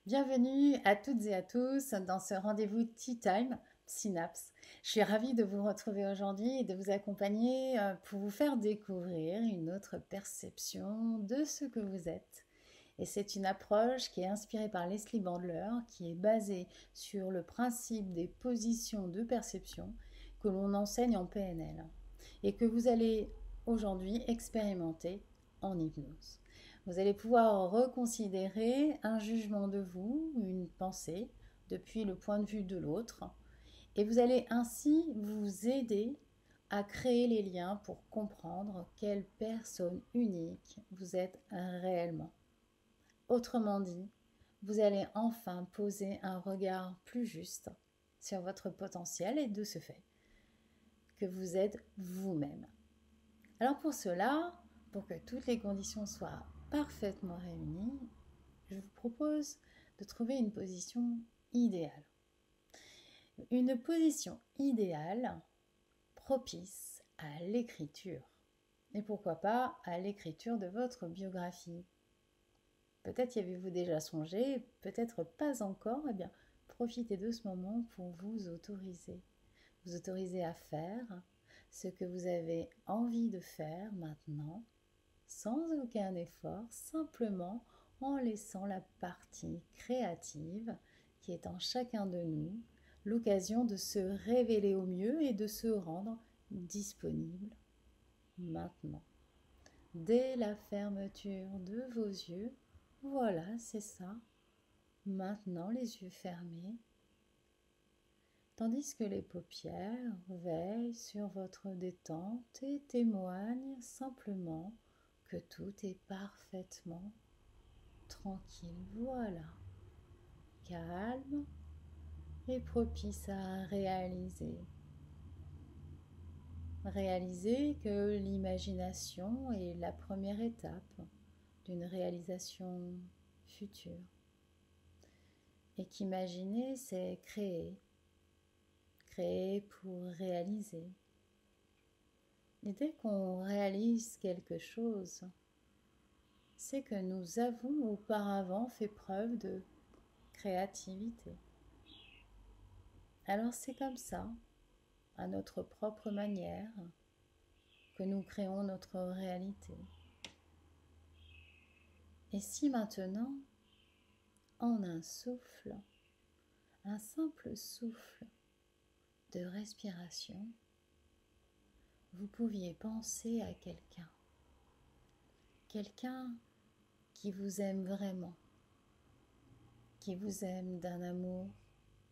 Bienvenue à toutes et à tous dans ce rendez-vous Tea Time Synapse. Je suis ravie de vous retrouver aujourd'hui et de vous accompagner pour vous faire découvrir une autre perception de ce que vous êtes. Et c'est une approche qui est inspirée par Leslie Bandler, qui est basée sur le principe des positions de perception que l'on enseigne en PNL et que vous allez aujourd'hui expérimenter en hypnose. Vous allez pouvoir reconsidérer un jugement de vous, une pensée, depuis le point de vue de l'autre, et vous allez ainsi vous aider à créer les liens pour comprendre quelle personne unique vous êtes réellement. Autrement dit, vous allez enfin poser un regard plus juste sur votre potentiel et de ce fait que vous êtes vous-même. Alors pour cela, pour que toutes les conditions soient parfaitement réunies, je vous propose de trouver une position idéale. Une position idéale propice à l'écriture. Et pourquoi pas à l'écriture de votre biographie. Peut-être y avez-vous déjà songé, peut-être pas encore, eh bien profitez de ce moment pour vous autoriser. Vous autoriser à faire ce que vous avez envie de faire maintenant, sans aucun effort, simplement en laissant la partie créative qui est en chacun de nous l'occasion de se révéler au mieux et de se rendre disponible maintenant. Dès la fermeture de vos yeux, voilà, c'est ça. Maintenant, les yeux fermés, tandis que les paupières veillent sur votre détente et témoignent simplement que tout est parfaitement tranquille. Voilà, calme et propice à réaliser. Réaliser que l'imagination est la première étape d'une réalisation future. Et qu'imaginer, c'est créer. Créer pour réaliser. Et dès qu'on réalise quelque chose, c'est que nous avons auparavant fait preuve de créativité. Alors c'est comme ça, à notre propre manière, que nous créons notre réalité. Et si maintenant, en un souffle, un simple souffle de respiration, vous pouviez penser à quelqu'un, quelqu'un qui vous aime vraiment, qui vous aime d'un amour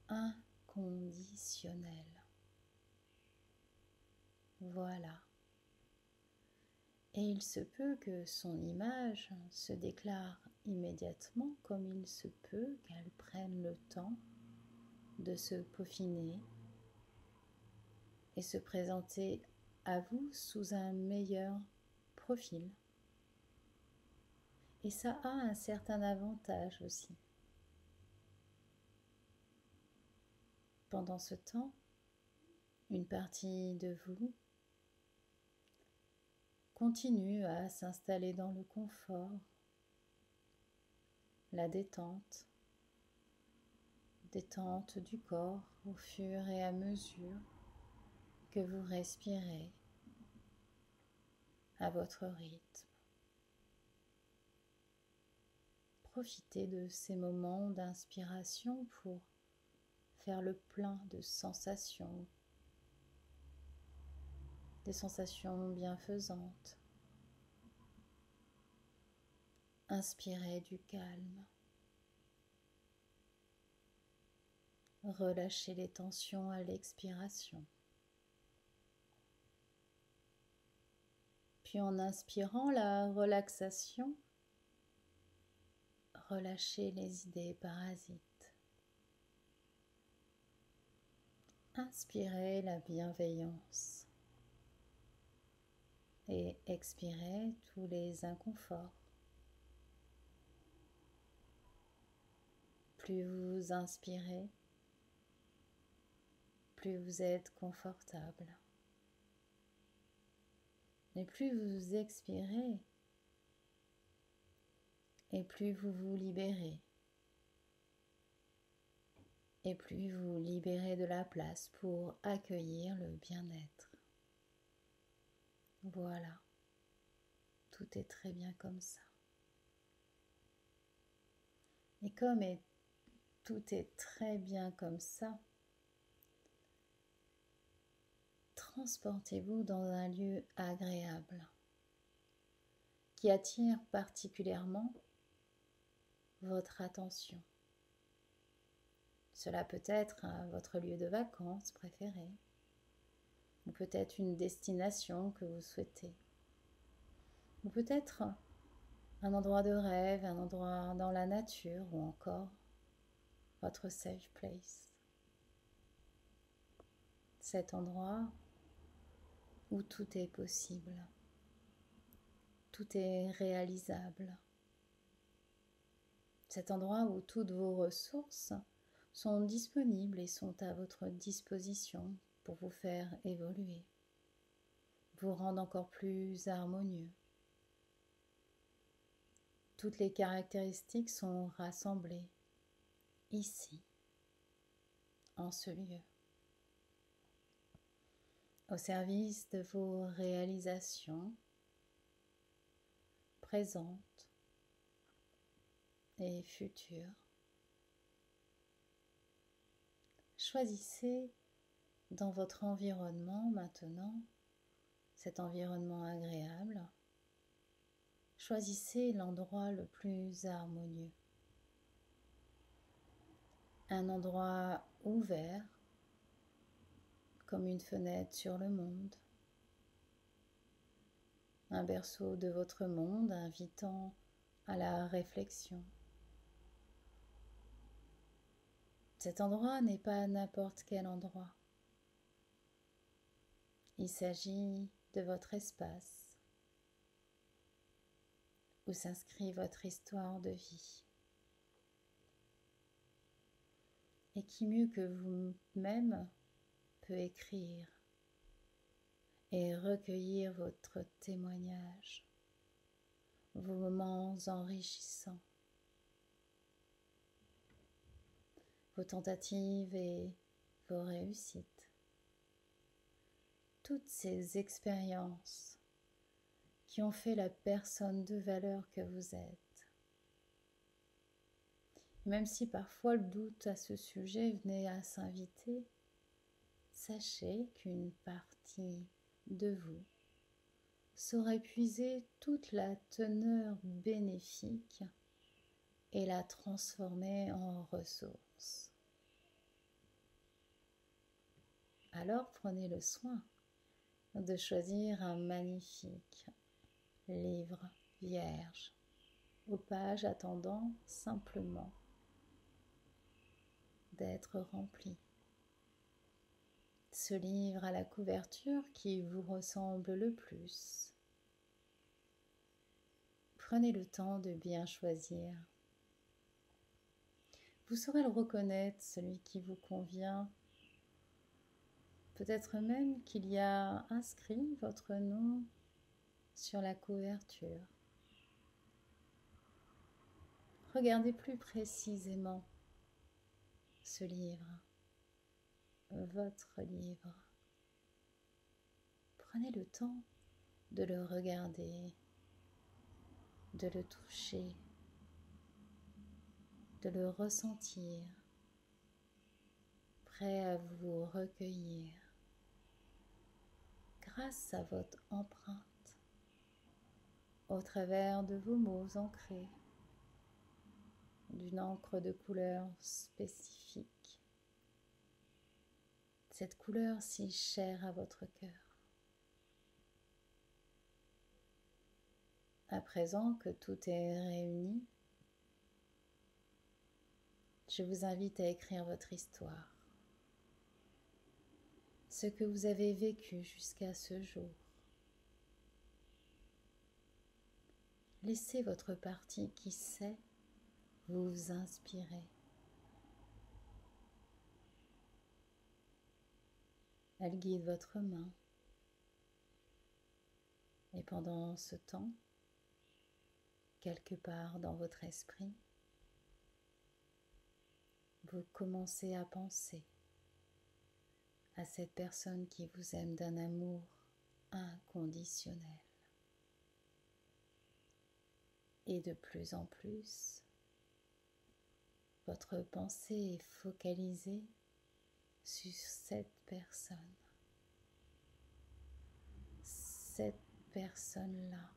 inconditionnel. Voilà. Et il se peut que son image se déclare immédiatement, comme il se peut qu'elle prenne le temps de se peaufiner et se présenter à vous sous un meilleur profil. Et ça a un certain avantage aussi. Pendant ce temps, une partie de vous continue à s'installer dans le confort, la détente du corps au fur et à mesure que vous respirez à votre rythme. Profitez de ces moments d'inspiration pour faire le plein de sensations, des sensations bienfaisantes. Inspirez du calme. Relâchez les tensions à l'expiration. Puis en inspirant la relaxation, relâchez les idées parasites. Inspirez la bienveillance et expirez tous les inconforts. Plus vous inspirez, plus vous êtes confortable. Et plus vous expirez, et plus vous vous libérez et plus vous libérez de la place pour accueillir le bien-être. Voilà, tout est très bien comme ça. Et comme tout est très bien comme ça, transportez-vous dans un lieu agréable qui attire particulièrement votre attention. Cela peut être votre lieu de vacances préféré, ou peut-être une destination que vous souhaitez, ou peut-être un endroit de rêve, un endroit dans la nature, ou encore votre safe place. Cet endroit où tout est possible, tout est réalisable. Cet endroit où toutes vos ressources sont disponibles et sont à votre disposition pour vous faire évoluer, vous rendre encore plus harmonieux. Toutes les caractéristiques sont rassemblées ici, en ce lieu, au service de vos réalisations présentes et futures. Choisissez dans votre environnement maintenant, cet environnement agréable, choisissez l'endroit le plus harmonieux. Un endroit ouvert, comme une fenêtre sur le monde. Un berceau de votre monde invitant à la réflexion. Cet endroit n'est pas n'importe quel endroit. Il s'agit de votre espace où s'inscrit votre histoire de vie. Et qui mieux que vous-même peut écrire et recueillir votre témoignage, vos moments enrichissants, vos tentatives et vos réussites. Toutes ces expériences qui ont fait la personne de valeur que vous êtes. Même si parfois le doute à ce sujet venait à s'inviter, sachez qu'une partie de vous saurait puiser toute la teneur bénéfique et la transformer en ressources. Alors prenez le soin de choisir un magnifique livre vierge, aux pages attendant simplement d'être rempli. Ce livre à la couverture qui vous ressemble le plus. Prenez le temps de bien choisir. Vous saurez le reconnaître, celui qui vous convient. Peut-être même qu'il y a inscrit votre nom sur la couverture. Regardez plus précisément ce livre, votre livre. Prenez le temps de le regarder, de le toucher, de le ressentir, prêt à vous recueillir grâce à votre empreinte au travers de vos mots ancrés d'une encre de couleur spécifique, cette couleur si chère à votre cœur. À présent que tout est réuni, je vous invite à écrire votre histoire, ce que vous avez vécu jusqu'à ce jour. Laissez votre partie qui sait vous inspirer. Elle guide votre main. Et pendant ce temps, quelque part dans votre esprit, vous commencez à penser à cette personne qui vous aime d'un amour inconditionnel. Et de plus en plus, votre pensée est focalisée sur cette personne. Cette personne-là,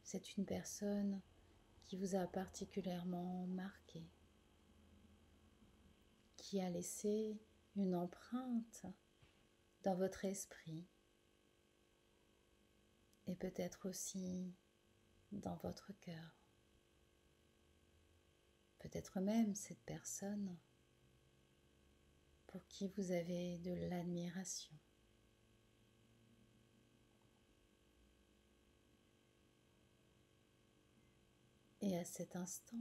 c'est une personne qui vous a particulièrement marqué, qui a laissé une empreinte dans votre esprit et peut-être aussi dans votre cœur. Peut-être même cette personne pour qui vous avez de l'admiration. Et à cet instant,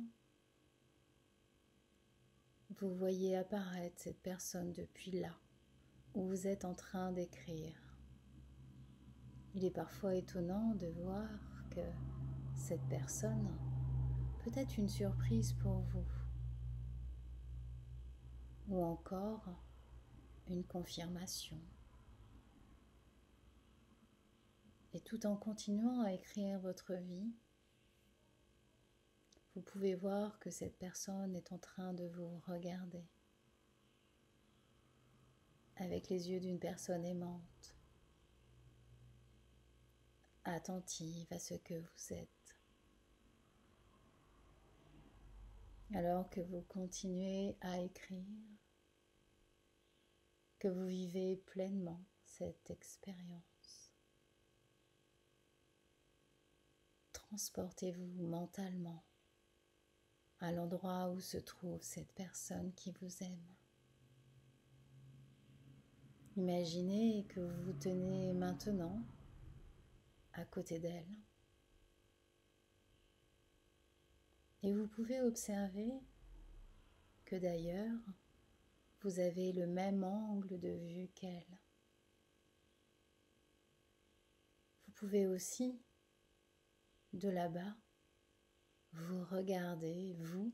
vous voyez apparaître cette personne depuis là où vous êtes en train d'écrire. Il est parfois étonnant de voir que cette personne peut être une surprise pour vous, ou encore une confirmation. Et tout en continuant à écrire votre vie, vous pouvez voir que cette personne est en train de vous regarder avec les yeux d'une personne aimante, attentive à ce que vous êtes. Alors que vous continuez à écrire, que vous vivez pleinement cette expérience, transportez-vous mentalement à l'endroit où se trouve cette personne qui vous aime. Imaginez que vous vous tenez maintenant à côté d'elle et vous pouvez observer que d'ailleurs vous avez le même angle de vue qu'elle. Vous pouvez aussi, de là-bas, vous regarder, vous,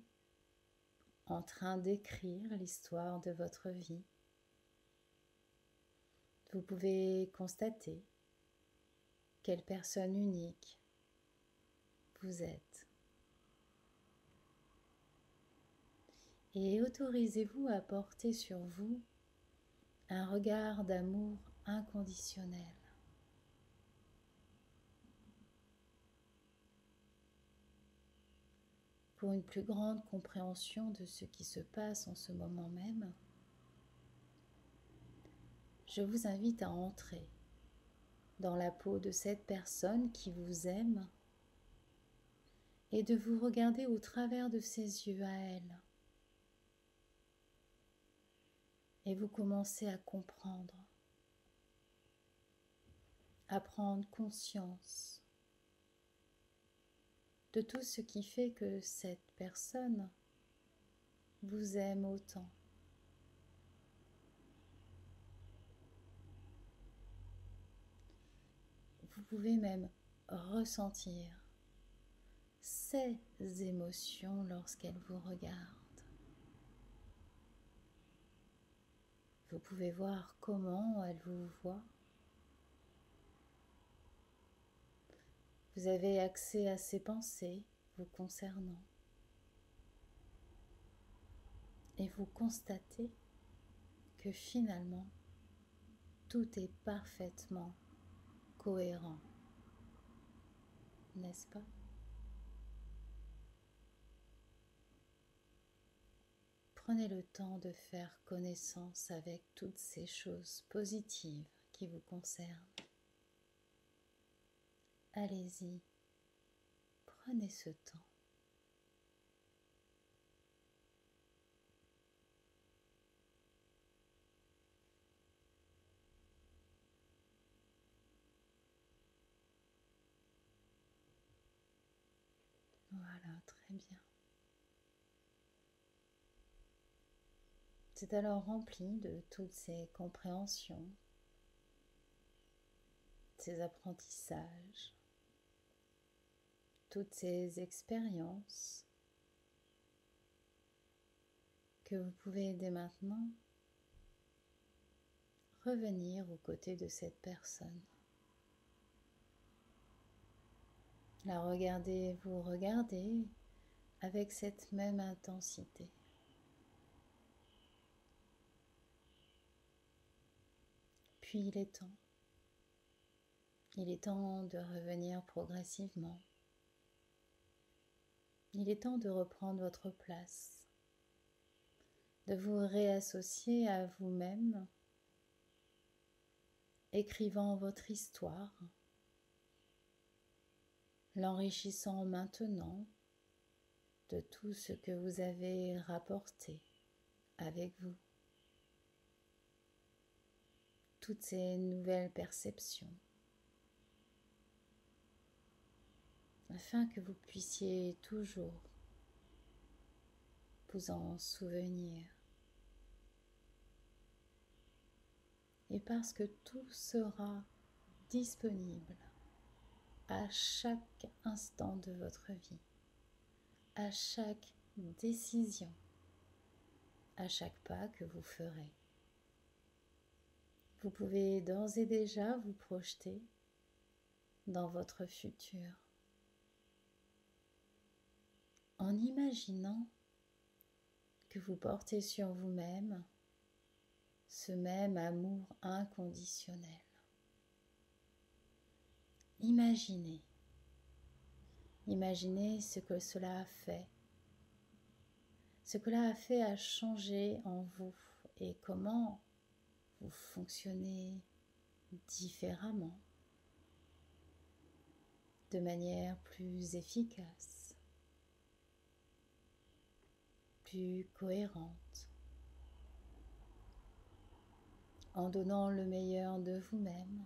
en train d'écrire l'histoire de votre vie. Vous pouvez constater quelle personne unique vous êtes. Et autorisez-vous à porter sur vous un regard d'amour inconditionnel. Pour une plus grande compréhension de ce qui se passe en ce moment même, je vous invite à entrer dans la peau de cette personne qui vous aime et de vous regarder au travers de ses yeux à elle. Et vous commencez à comprendre, à prendre conscience de tout ce qui fait que cette personne vous aime autant. Vous pouvez même ressentir ses émotions lorsqu'elle vous regarde. Vous pouvez voir comment elle vous voit. Vous avez accès à ses pensées vous concernant. Et vous constatez que finalement, tout est parfaitement cohérent, n'est-ce pas? Prenez le temps de faire connaissance avec toutes ces choses positives qui vous concernent. Allez-y, prenez ce temps. Voilà, très bien. C'est alors rempli de toutes ces compréhensions, ces apprentissages, toutes ces expériences que vous pouvez dès maintenant revenir aux côtés de cette personne. La regarder, vous regardez avec cette même intensité. Puis il est temps. Il est temps de revenir progressivement. Il est temps de reprendre votre place, de vous réassocier à vous-même, écrivant votre histoire, l'enrichissant maintenant de tout ce que vous avez rapporté avec vous. Toutes ces nouvelles perceptions, afin que vous puissiez toujours vous en souvenir. Et parce que tout sera disponible à chaque instant de votre vie, à chaque décision, à chaque pas que vous ferez. Vous pouvez d'ores et déjà vous projeter dans votre futur en imaginant que vous portez sur vous-même ce même amour inconditionnel. Imaginez ce que cela a fait, ce que cela a fait à changer en vous et comment vous fonctionnez différemment, de manière plus efficace, plus cohérente, en donnant le meilleur de vous-même,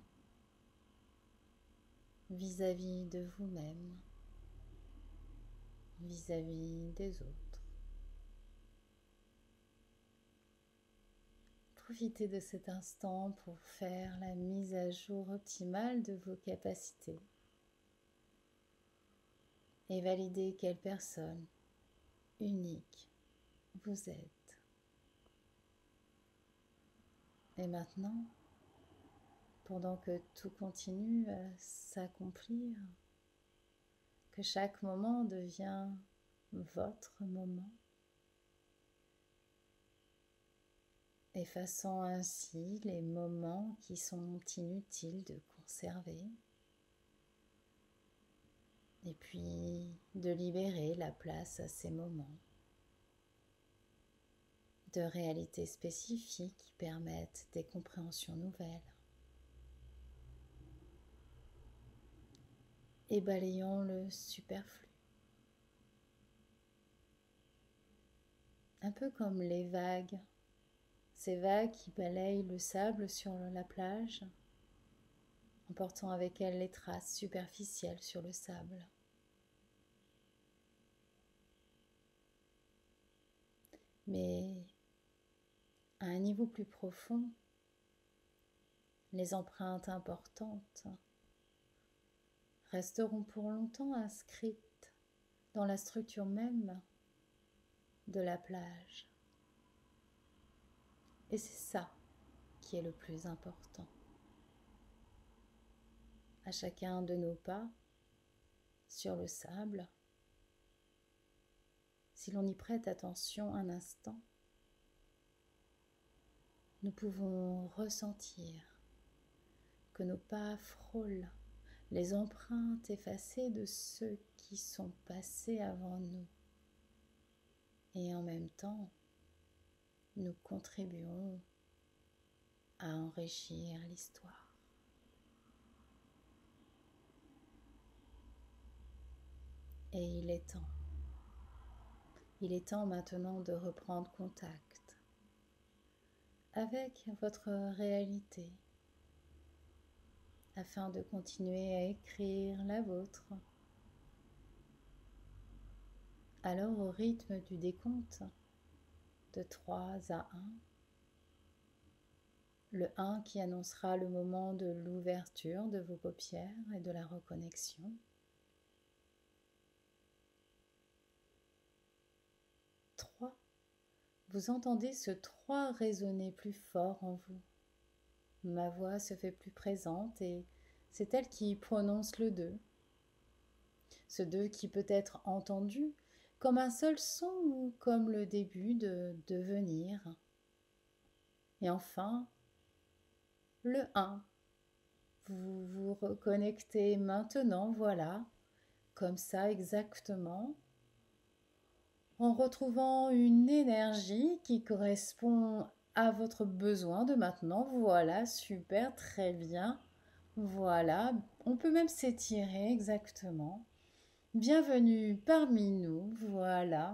vis-à-vis de vous-même, vis-à-vis des autres. Profitez de cet instant pour faire la mise à jour optimale de vos capacités et valider quelle personne unique vous êtes. Et maintenant, pendant que tout continue à s'accomplir, que chaque moment devient votre moment, effaçant ainsi les moments qui sont inutiles de conserver, et puis de libérer la place à ces moments de réalités spécifiques qui permettent des compréhensions nouvelles. Et balayons le superflu. Un peu comme les vagues, ces vagues qui balayent le sable sur la plage, emportant avec elles les traces superficielles sur le sable. Mais à un niveau plus profond, les empreintes importantes resteront pour longtemps inscrites dans la structure même de la plage. Et c'est ça qui est le plus important. À chacun de nos pas sur le sable, si l'on y prête attention un instant, nous pouvons ressentir que nos pas frôlent les empreintes effacées de ceux qui sont passés avant nous. Et en même temps, nous contribuons à enrichir l'histoire. Et il est temps. Il est temps maintenant de reprendre contact avec votre réalité afin de continuer à écrire la vôtre. Alors au rythme du décompte de 3 à 1, le 1 qui annoncera le moment de l'ouverture de vos paupières et de la reconnexion. 3, vous entendez ce 3 résonner plus fort en vous. Ma voix se fait plus présente et c'est elle qui prononce le 2. Ce 2 qui peut être entendu comme un seul son ou comme le début de devenir. Et enfin, le 1. Vous vous reconnectez maintenant, voilà, comme ça exactement, en retrouvant une énergie qui correspond à votre besoin de maintenant. Voilà, super, très bien. Voilà, on peut même s'étirer exactement. Bienvenue parmi nous, voilà.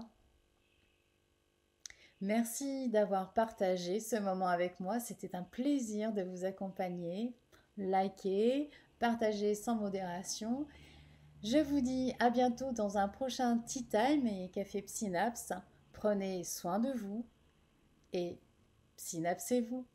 Merci d'avoir partagé ce moment avec moi. C'était un plaisir de vous accompagner. Likez, partagez sans modération. Je vous dis à bientôt dans un prochain Tea Time et Café Synapse. Prenez soin de vous et synapsez-vous.